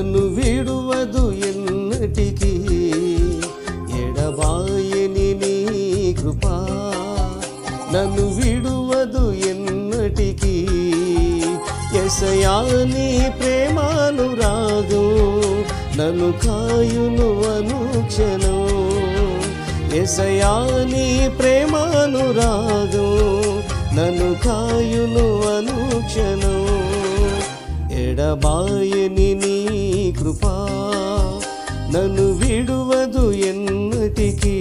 నన్ను విడువదు ఎన్నటికీ ఎడబాయని నీ కృపా నన్ను విడువదు ఎన్నటికీ యేసయ్యా నీ ప్రేమానురాగం నన్ను కాయును అనుక్షణం యేసయ్యా నీ ప్రేమానురాగం నన్ను కాయును అనుక్షణం ఎడబాయని నీ కృపా నన్ను విడువదు ఎన్నటికీ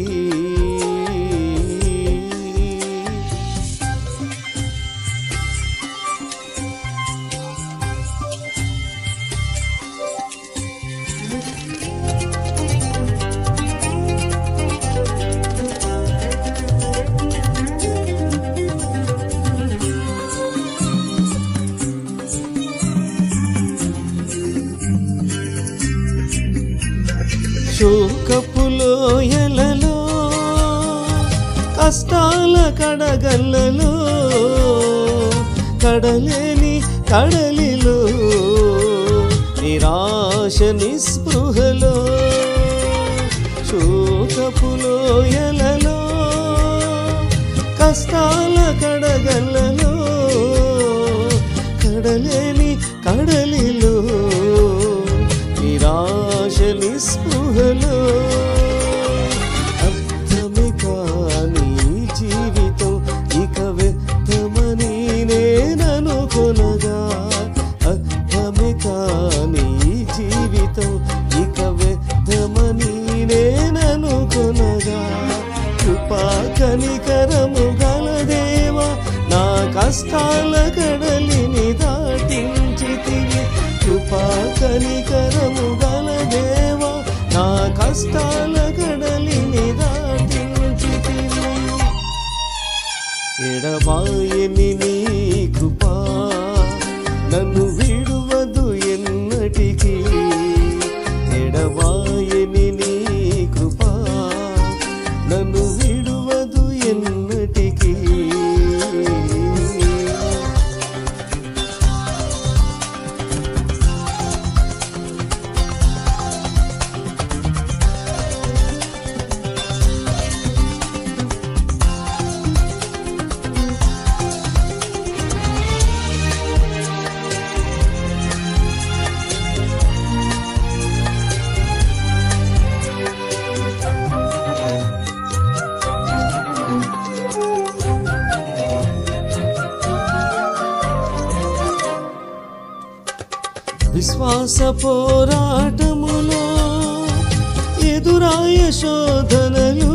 శోకపు లోయలలో కష్టాల కడగళ్ళలో కడలేని కడలిలో నిరాశ నిస్పృహలో శోకపు లోయలలో కష్టాల కడగళ్ళలో కడలేని కడలిలో నిరాశ నిస్పృహలో అర్థమే కాని జీవితం ఇక వ్యర్థమని నేననుకొనగా అర్థమే కాని జీవితం ఇక వ్యర్థమని నేననుకొనగా కృపా కనికరము గల దేవా నా కష్టాల కడలిని దాటించితివి కృపా కనికరము గల దేవా నా కష్టాల కడలిని దాటించితివి ఎడబాయని నీ కృపా నన్ను విడువదు ఎన్నటికీ ఎడబాయని నీ కృపా నన్ను విడువదు ఎన్నటికీ విశ్వాస పోరాటములో ఎదురాయ శోధనలు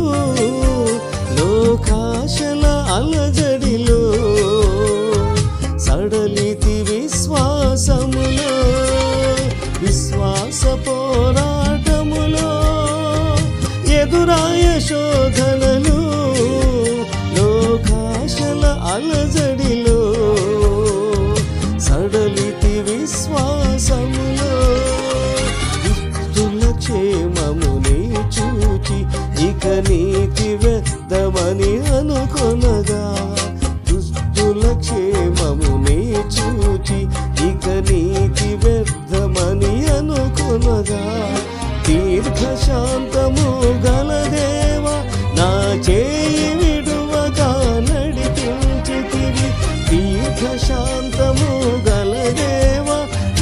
లోకాశల అలజడిలో సడలితి విశ్వాసములో విశ్వాస పోరాటములో ఎదురాయ శోధనలు లోకాశల అలజడిలో సడలితి విశ్వాసములో దుష్టుల క్షేమముని చూచి ఇక నీతి వ్యర్థమని అనుకొనగా దుష్టుల క్షేమముని చూచి ఇక నీతి వ్యర్థమని అనుకొనగా దీర్ఘశాంతము గల దేవా నా చేయి విడువగా నడిపించితివి దీర్ఘశాంతము గల దేవా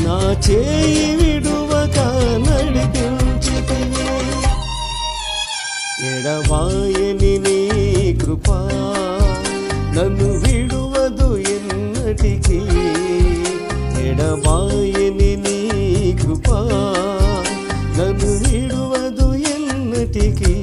నా చేయి విడువగా నడిపించితివి ఎడబాయని నీ కృపా నన్ను విడువదు ఎన్నటికీ ఎడబాయని నీ కృపా నన్ను విడువదు ఎన్నటికీ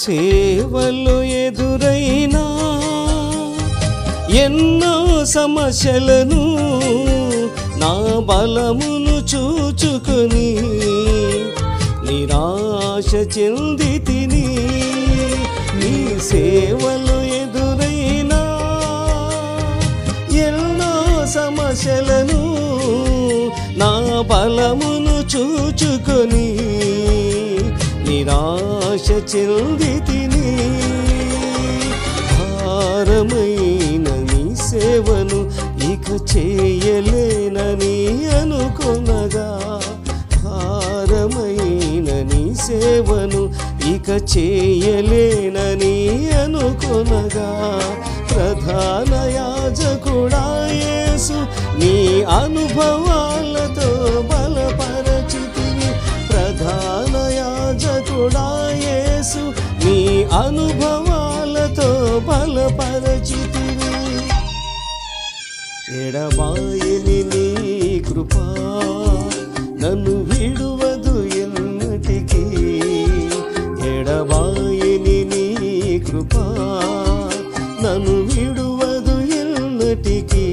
సేవలో ఎదురైనా ఎన్నో సమస్యలను నా బలమును చూచుకొని నిరాశ చెందితిని. నీ సేవలో ఎదురైనా ఎన్నో సమస్యలను నా బలమును చూచుకొని నిరాశ చెందితిని. భారమైన నీ సేవను ఇక చేయలేనని అనుకొనగా, భారమైన నీ సేవను ఇక చేయలేనని అనుకొనగా, ప్రధాన యాజకుడా యేసు నీ అనుభవాలతో బలపరచితివి. ప్రధాన యాజకుడా యేసు నీ అనుభవాలతో బలపరచితివి. ఎడబాయని నీ కృపా నన్ను విడువదు ఎన్నటికీ. ఎడబాయని నీ కృపా నన్ను విడువదు ఎన్నటికీ.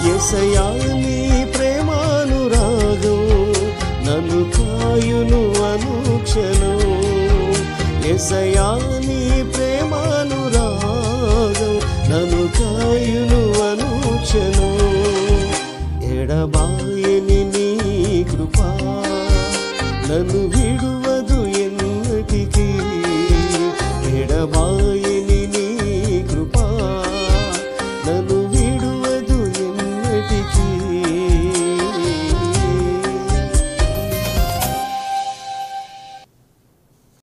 యేసయ్యా నీ ప్రేమానురాగం నన్ను కాయును అనుక్షణం. యేసయ్యా నీ ప్రేమానురాగం నన్ను కాయును అనుక్షణం. ఎడబాయని నీ కృపా నన్ను విడువదు ఎన్నటికీ. ఎడబాయని